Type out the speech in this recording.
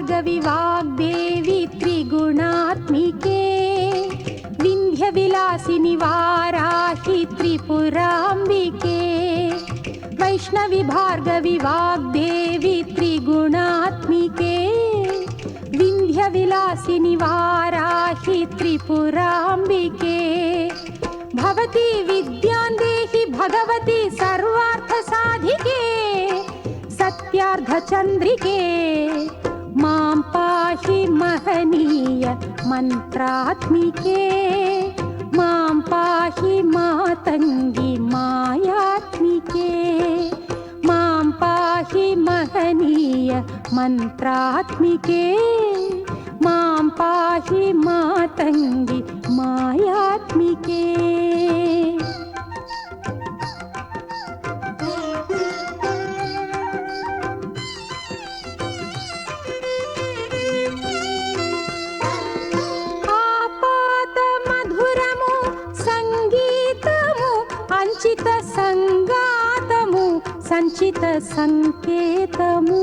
भार्गवी वाग्देवी त्रिगुणात्मिके विन्ध्यविलासिनि वाराहि त्रिपुराम्बिके वैष्णवी भार्गवी वाग्देवी त्रिगुणात्मिके विन्ध्यविलासिनि वाराहि त्रिपुराम्बिके भवती विद्यां देहि भगवती सर्वार्थसाधिके सत्यार्धचन्द्रिके मां पाहि महनीय मन्त्रात्मिके मां पाहि मातङ्गी मायात्मिके मां पाहि महनीय मन्त्रात्मिके मां पाहि मातङ्गी मायात्मिके। సంచిత సంకేతము